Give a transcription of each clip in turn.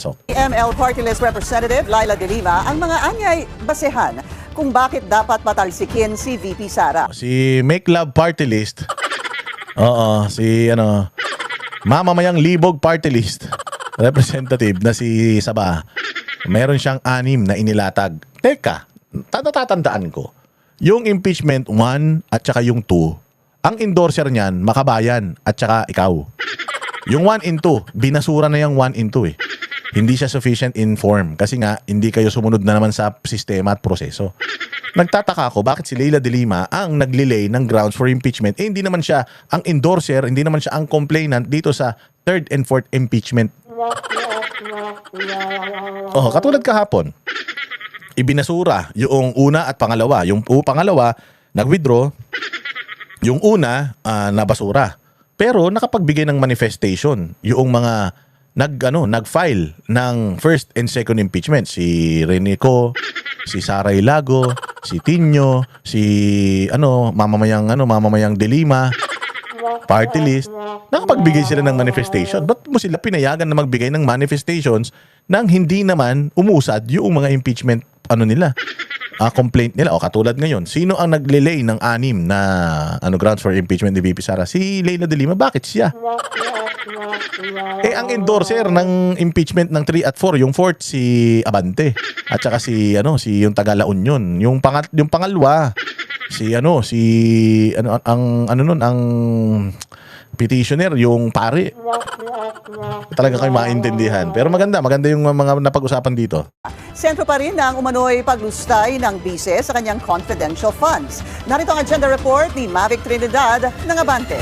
So, ML Party List Representative Laila De Lima ang mga anyay basehan kung bakit dapat patalsikin si VP Sara. si Make Love Party List. Oo, si Mamamayang Libog Party List representative na si Saba. Meron siyang 6 na inilatag. Teka, tatatandaan ko. Yung impeachment 1 at saka yung 2, ang endorser niyan, Makabayan at saka ikaw. Yung 1 and 2, binasura na yung 1 and 2 eh. Hindi siya sufficient in form kasi nga hindi kayo sumunod na naman sa sistema at proseso. Nagtataka ako bakit si Laila De Lima ang naglilay ng grounds for impeachment. Eh hindi naman siya ang endorser, hindi naman siya ang complainant dito sa 3rd and 4th impeachment. Oh, katulad kahapon. Ibinasura yung una at pangalawa. Yung pangalawa, nag-withdraw. Yung una, nabasura. Pero nakapagbigay ng manifestation yung mga nag-file ng first and second impeachment. Si Renico, si Sara Ilago, si Tinio, si Mamamayang De Lima, party list. Nakapagbigay sila ng manifestation. Ba't mo sila pinayagan na magbigay ng manifestations nang hindi naman umusad yung mga impeachment complaint nila? O katulad ngayon, sino ang naglelay ng 6 na grounds for impeachment ni VP Sara? Si Laila De Lima. Bakit siya? Ang endorser ng impeachment ng 3 at 4, yung 4th si Abante at saka si yung taga La Union. Yung pangalawa ang petitioner, yung pare. Talaga kayo maintindihan. Pero maganda yung mga napag-usapan dito. Sentro pa rin ang umano'y paglustay ng bise sa kanyang confidential funds. Narito ang agenda report ni Mavic Trinidad ng Abante.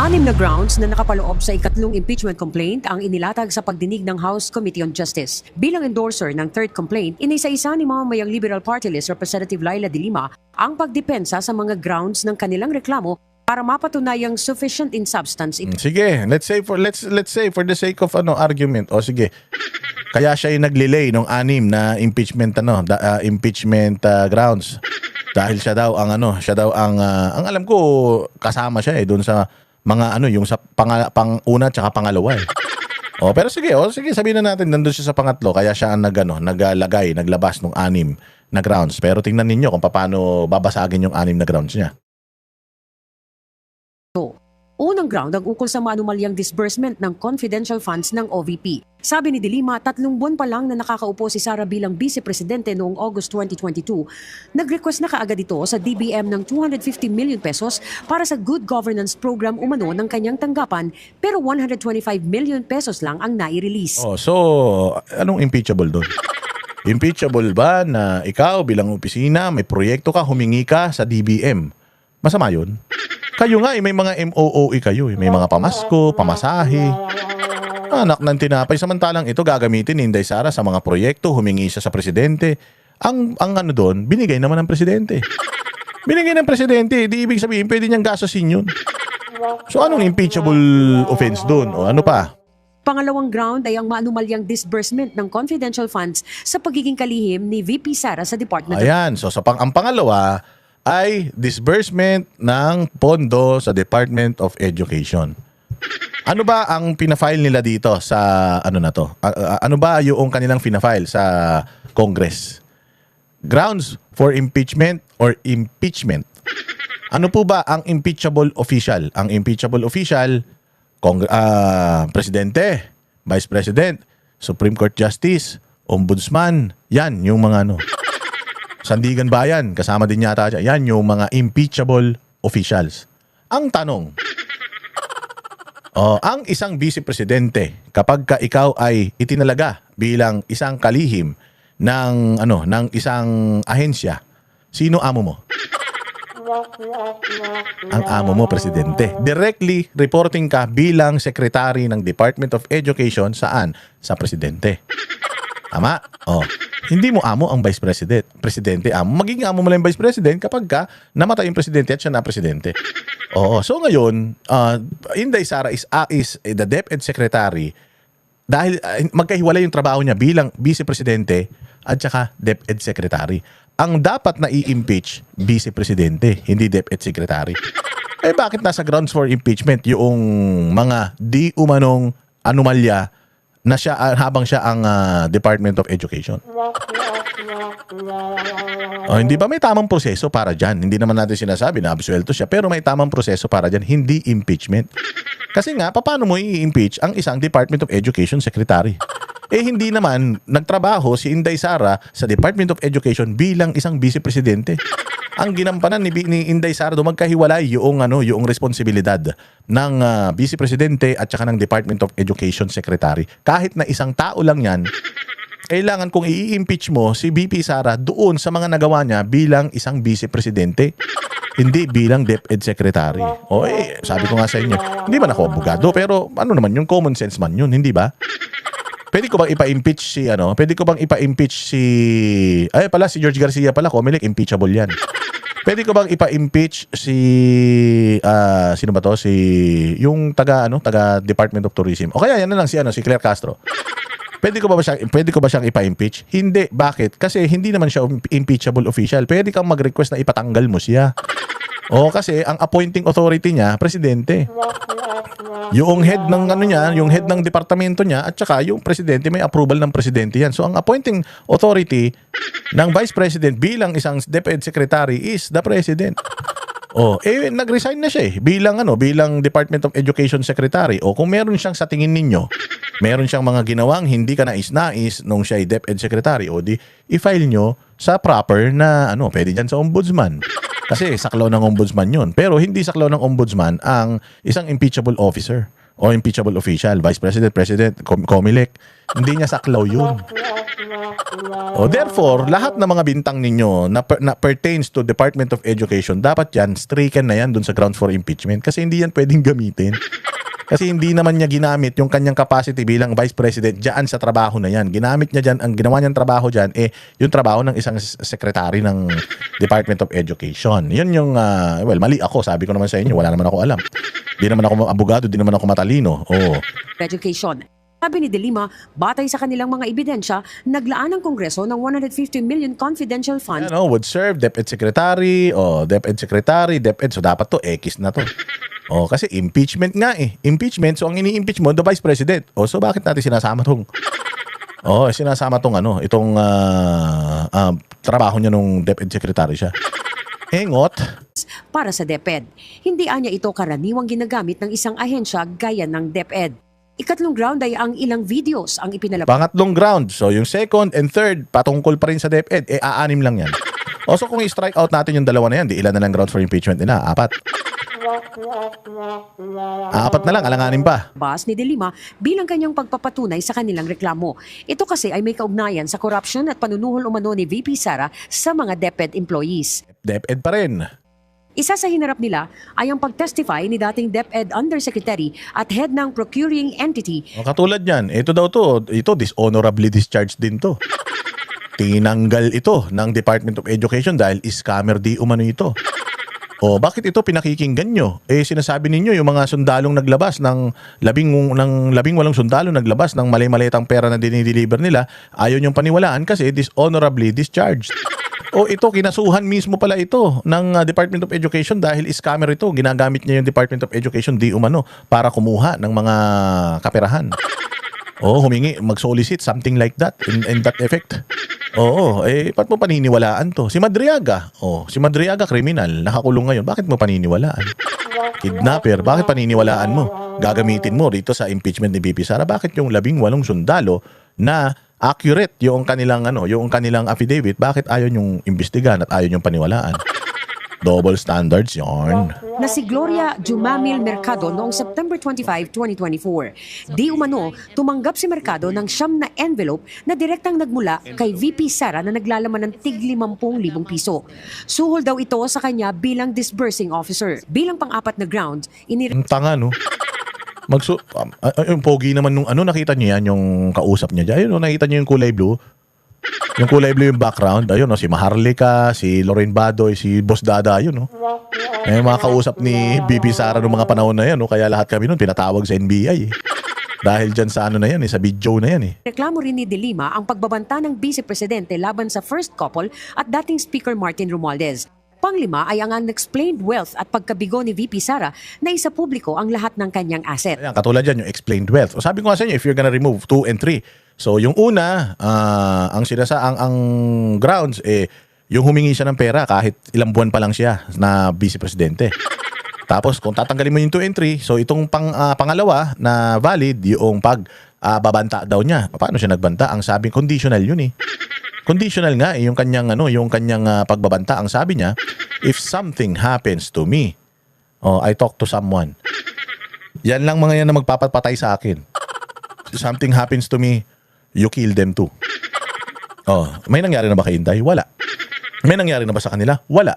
6 na grounds na nakapaloob sa ikatlong impeachment complaint ang inilatag sa pagdinig ng House Committee on Justice. Bilang endorser ng third complaint, inisa-isa ni Mamamayang Liberal Party List Representative Laila De Lima ang pagdepensa sa mga grounds ng kanilang reklamo para mapatunayang sufficient in substance. Sige, let's say for the sake of argument. O sige. Kaya siya yung naglilay ng 6 na impeachment grounds. Dahil siya daw ang ang alam ko kasama siya doon sa mga yung sa pang-una at pangalawa eh. Pero sige, sabihin na natin nandoon siya sa pangatlo kaya siya ang naglabas ng 6 na grounds. Pero tingnan ninyo kung paano babasagin yung 6 na grounds niya. Unang ground ang ukol sa maanumalyang disbursement ng confidential funds ng OVP. Sabi ni De Lima, 3 buwan pa lang na nakakaupo si Sara bilang vice-presidente noong August 2022, nag-request na kaagad ito sa DBM ng 250 million pesos para sa good governance program umano ng kanyang tanggapan, pero 125 million pesos lang ang nai-release. So anong impeachable doon? Impeachable ba na ikaw bilang opisina, may proyekto ka, humingi ka sa DBM? Masama yun? Kayo nga, may mga MOOE kayo. May mga pamasko, pamasahe. Anak ng tinapay. Samantalang ito gagamitin ni Inday Sara sa mga proyekto. Humingi siya sa presidente. Ang doon, binigay naman ng presidente. Binigay ng presidente. Di ibig sabihin, pwede niyang gasasin yun. So anong impeachable offense doon? O ano pa? Pangalawang ground ay ang maanumalyang disbursement ng confidential funds sa pagiging kalihim ni VP Sara sa Department of... Ayan. So ang pangalawa ay disbursement ng pondo sa Department of Education. Ano ba ang pinafile nila dito sa ano ba yung kanilang pinafile sa Congress? Grounds for impeachment or impeachment. Ano po ba ang impeachable official? Ang impeachable official, Presidente, Vice President, Supreme Court Justice, Ombudsman, yan yung mga Sandigan Bayan, kasama din yata dyan. Yan yung mga impeachable officials. Ang tanong, ang isang vice-presidente, kapag ikaw ay itinalaga bilang isang kalihim ng isang ahensya, sino amo mo? Ang amo mo, presidente. Directly reporting ka bilang secretary ng Department of Education saan? Sa presidente. Tama? Hindi mo amo ang vice president. Presidente amo. Magiging amo mo lang yung vice president kapag namatay yung presidente at siya na presidente. So ngayon, Inday Sara is the DepEd secretary dahil magkahiwalay yung trabaho niya bilang vice-presidente at saka DepEd secretary. Ang dapat na i-impeach, vice-presidente, hindi DepEd secretary. Bakit nasa grounds for impeachment yung mga di umanong anomalya na siya habang siya ang Department of Education. Hindi ba may tamang proseso para dyan? Hindi naman natin sinasabi na absuelto siya, pero may tamang proseso para dyan, hindi impeachment. Kasi nga, paano mo i-impeach ang isang Department of Education Secretary? Hindi naman nagtrabaho si Inday Sara sa Department of Education bilang isang vice-presidente. Ang ginampanan ni Inday Sara do magkahiwalay yung responsibilidad ng vice-presidente at saka ng Department of Education Secretary. Kahit na isang tao lang yan, kailangan kung i-impeach mo si VP Sara doon sa mga nagawa niya bilang isang vice-presidente, hindi bilang DepEd Secretary. Sabi ko nga sa inyo, hindi man ako abogado, pero ano naman yung common sense man yun, hindi ba? Pwede ko bang ipa-impeach si si George Garcia pala, Comelec, impeachable yan. Pwede ko bang ipa-impeach si sino ba to? Yung taga Department of Tourism. O kaya yan na lang si Claire Castro. Pwede ko ba siyang ipa-impeach? Hindi. Bakit? Kasi hindi naman siya impeachable official. Pwede kang mag-request na ipatanggal mo siya. Kasi ang appointing authority niya, presidente. Yung head ng yung head ng departamento niya at saka yung presidente, may approval ng presidente yan. So ang appointing authority ng vice president bilang isang DepEd secretary is the president. Nag-resign na siya bilang Department of Education Secretary. Kung meron siyang sa tingin ninyo, meron siyang mga ginawang hindi ka nais-nais nung siya ay DepEd Secretary, i-file nyo sa proper na pwede dyan sa ombudsman. Kasi saklaw ng ombudsman yun. Pero hindi saklaw ng ombudsman ang isang impeachable officer o impeachable official, vice president, president, Comelec. Hindi niya saklaw yun. Therefore, lahat ng mga bintang ninyo na pertains to Department of Education, dapat yan, stricken na yan dun sa grounds for impeachment. Kasi hindi yan pwedeng gamitin. Kasi hindi naman niya ginamit yung kanyang capacity bilang vice president dyan sa trabaho na yan. Ginamit niya dyan, ang ginawa niyang trabaho dyan, yung trabaho ng isang secretary ng Department of Education. Yun yung, mali ako. Sabi ko naman sa inyo, wala naman ako alam. Di naman ako abogado, di naman ako matalino. Education. Sabi ni De Lima, batay sa kanilang mga ebidensya, naglaan ng Kongreso ng 150 million confidential funds Would serve DepEd Secretary, DepEd. So dapat to, X na to. Kasi impeachment nga Impeachment, so ang ini-impeach mo, the Vice President. So bakit natin sinasama tong itong trabaho niya nung DepEd Secretary siya. Engot. para sa DepEd. Hindi anya ito karaniwang ginagamit ng isang ahensya gaya ng DepEd. Ikatlong ground ay ang ilang videos ang ipinalabas. Pangatlong ground. So yung second and third, patungkol pa rin sa DepEd. Aanim lang yan. So kung i-strike out natin yung dalawa na yan, di ilan na lang grounds for impeachment nila? 4. 4 na lang, alanganin pa. Bas ni De Lima bilang kanyang pagpapatunay sa kanilang reklamo. Ito kasi ay may kaugnayan sa corruption at panunuhol umano ni VP Sara sa mga DepEd employees. DepEd pa rin. Isa sa hinarap nila ay ang pag-testify ni dating DepEd Undersecretary at head ng procuring entity. Katulad yan, ito dishonorably discharged din to. Tinanggal ito ng Department of Education dahil scammer di umano ito. Bakit ito pinakikinggan nyo? Sinasabi ninyo yung mga sundalong naglabas ng 18 sundalo naglabas ng malay-maletang pera na dinideliver nila, ayaw nyong paniwalaan kasi dishonorably discharged. Ito, kinasuhan mismo pala ito ng Department of Education dahil scammer ito. Ginagamit niya yung Department of Education di umano para kumuha ng mga kaperahan. Humingi, mag-solicit, something like that, in that effect. Ba't mo paniniwalaan to? Si Madriaga, kriminal, nakakulong ngayon. Bakit mo paniniwalaan? Kidnapper, bakit paniniwalaan mo? Gagamitin mo dito sa impeachment ni VP Sara. Bakit yung 18 sundalo na accurate yung kanilang affidavit, bakit ayaw nyong imbestigahan at ayaw nyong paniwalaan? Double standards yarn. Na si Gloria Jumamil Mercado noong September 25, 2024. Di umano, tumanggap si Mercado ng 9 na envelope na direktang nagmula kay VP Sara na naglalaman ng tig 50,000 piso. Suhol daw ito sa kanya bilang disbursing officer. Bilang pang-apat na ground, Ang tanga, no? Yung pogi naman nung nakita niyo yan, yung kausap niya dyan. Nakita niyo yung kulay blue. Yung kulay blue yung background. Ayun, si Maharlika, si Lorraine Badoy, si Boss Dada, ayun. Mga kausap ni VP Sara noong mga panahon na yan. Kaya lahat kami nun pinatawag sa NBI. Dahil dyan sa sa video na yan. reklamo rin ni De Lima ang pagbabanta ng Vice Presidente laban sa first couple at dating Speaker Martin Romualdez. Panglima ay ang unexplained wealth at pagkabigo ni VP Sara na isa publiko ang lahat ng kanyang asset. Ayan, katulad yan, yung explained wealth. O sabi ko nga sa inyo, if you're gonna remove 2 and 3. So yung una, ang grounds, yung humingi siya ng pera kahit ilang buwan pa lang siya na vice presidente. Tapos kung tatanggalin mo yung 2 and 3, so itong pangalawa na valid, yung babanta daw niya. Paano siya nagbanta? Ang sabi, conditional yun eh. Conditional nga yung kanyang pagbabanta. Ang sabi niya, if something happens to me, I talk to someone. Yan lang mga yan na magpapatay sa akin. If something happens to me, you kill them too. May nangyari na ba kay Inday? Wala. May nangyari na ba sa kanila? Wala.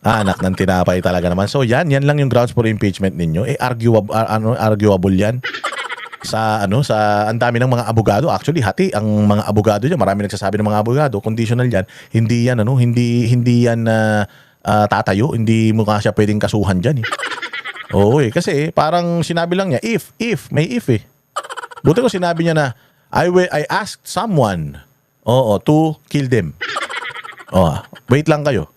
Anak ng tinapay talaga naman. So yan lang yung grounds for impeachment ninyo. Arguable yan. Sa ang dami ng mga abogado, actually hati ang mga abogado diyan, marami nagsasabi ng mga abogado, conditional yan, hindi yan tatayo, hindi mo siya pwedeng kasuhan diyan eh. Oo kasi parang sinabi lang niya if may if eh. Buti ko sinabi niya na I asked someone to kill them. Wait lang kayo.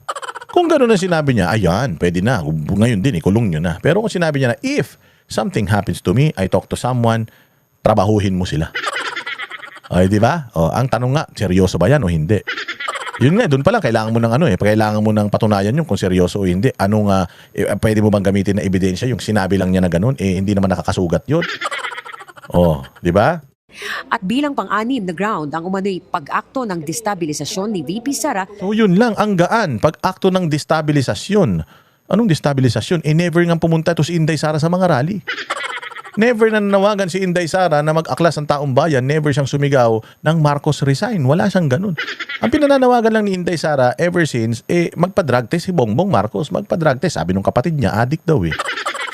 Kung gano'n na sinabi niya, ayan, pwede na. Ngayon din, ikulong nyo na. Pero kung sinabi niya na, if something happens to me, I talk to someone, trabahuhin mo sila. Di ba? Ang tanong nga, seryoso ba yan o hindi? Yun nga, doon pa lang, kailangan mo ng kailangan mo ng patunayan yung kung seryoso o hindi. Pwede mo bang gamitin na ebidensya yung sinabi lang niya na gano'n, hindi naman nakakasugat yun. Di ba? At bilang pang-anim na ground ang umano'y pag-akto ng destabilisasyon ni VP Sara. So yun lang, ang gaan, pag-akto ng destabilisasyon. Anong destabilisasyon? Never nga pumunta to si Inday Sara sa mga rally. Never na nanawagan si Inday Sara na mag-aklas ang taong bayan. Never siyang sumigaw ng Marcos resign. Wala siyang ganun. Ang pinananawagan lang ni Inday Sara ever since, magpa-drug test si Bongbong Marcos. Magpa-drug test. Sabi nung kapatid niya, addict daw eh.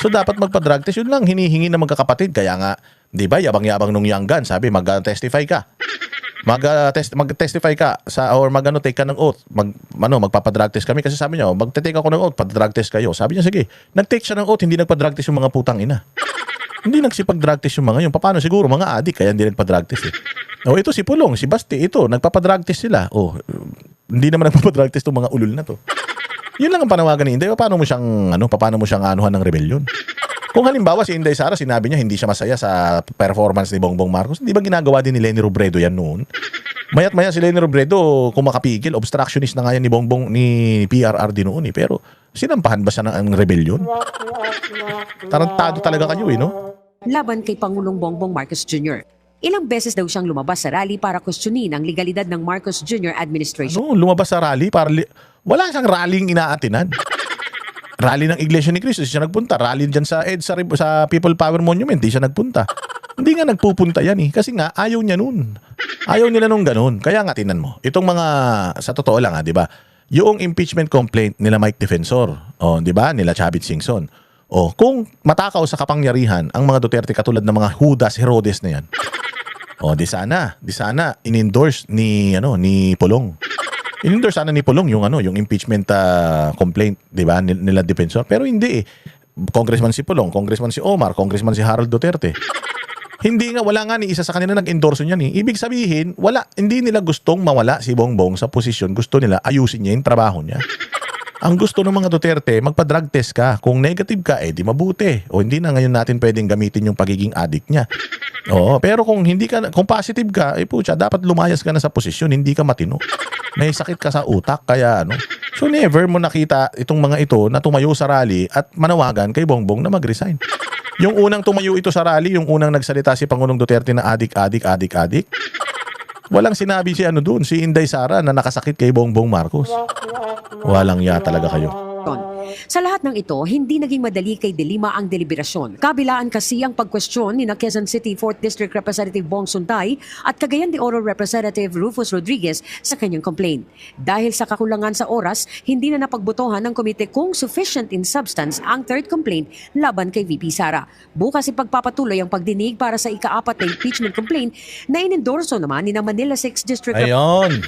So dapat magpa-drug test. Yun lang hinihingi ng magkakapatid. Kaya nga, di ba, yabang-yabang nung young gun. Sabi, mag-testify ka. Mag-testify ka take ka ng oath. Magpapa-drug test kami kasi sabi niya, magte-take ako ng oath, pa-drug test kayo. Sabi niya, sige. Nag-take siya ng oath, hindi nagpa-drug test yung mga putang ina. Hindi nagsipag-drug test yung mga yun. Paano siguro? Mga adik, kaya hindi nagpa-drug test eh. Ito si Pulong, si Basti, ito, nagpapa-drug test sila. Hindi naman nagpapa-drug test yung mga ulul na to. Yun lang ang panawagan ni Inday. Paano mo siyang anuhan ng rebellion? Kung halimbawa si Inday Sara, sinabi niya hindi siya masaya sa performance ni Bongbong Marcos, hindi ba ginagawa din ni Leni Robredo yan noon? Mayat-maya si Leni Robredo, kung makapigil, obstructionist na nga yan ni PRRD noon eh. Pero sinampahan ba siya ng rebellion? Tarantado talaga kayo eh, no? Laban kay Pangulong Bongbong Marcos Jr. Ilang beses daw siyang lumabas sa rally para questionin ang legalidad ng Marcos Jr. administration. Lumabas sa rally para wala siyang rallying inaatinan. Rally ng Iglesia ni Cristo, di siya nagpunta. Rally dyan sa People Power Monument, di siya nagpunta. Hindi nga nagpupunta yan eh. Kasi nga, ayaw niya nun. Ayaw nila nung ganun. Kaya nga, tinan mo. Itong mga, sa totoo lang di ba? Yung impeachment complaint nila Mike Defensor, di ba? Nila Chavit Singson. Kung matakaw sa kapangyarihan, ang mga Duterte katulad ng mga Judas Herodes na yan. Di sana in-endorse ni Pulong. In-endorse sana ni Pulong yung impeachment complaint, 'di ba, nila Defensor, pero hindi eh. Congressman si Pulong, Congressman si Omar, Congressman si Harold Duterte. Wala nga ni isa sa kanila nag-endorse niyan eh. Ibig sabihin, hindi nila gustong mawala si Bongbong sa posisyon. Gusto nila ayusin niya yung trabaho niya. Ang gusto ng mga Duterte, magpa-drug test ka. Kung negative ka, di mabuti. Hindi na ngayon natin pwedeng gamitin yung pagiging addict niya. Pero kung positive ka, pucha, dapat lumayas ka na sa posisyon, hindi ka matino. May sakit ka sa utak, kaya So never mo nakita itong mga ito na tumayo sa rally at manawagan kay Bongbong na mag-resign. Yung unang tumayo ito sa rally, yung unang nagsalita si Pangulong Duterte na adik. Walang sinabi si si Inday Sara na nakasakit kay Bongbong Marcos. Walang ya talaga kayo. Sa lahat ng ito, hindi naging madali kay De Lima ang deliberasyon. Kabilaan kasi ang pagkwestiyon ni Quezon City 4th District Representative Bong Suntay at Cagayan de Oro Representative Rufus Rodriguez sa kanyang complaint. Dahil sa kakulangan sa oras, hindi na napagbotohan ng komite kung sufficient in substance ang third complaint laban kay VP Sara. Bukas ipagpapatuloy ang pagdinig para sa ika-4 na impeachment complaint na inendorso naman ni Manila 6th District Ayon.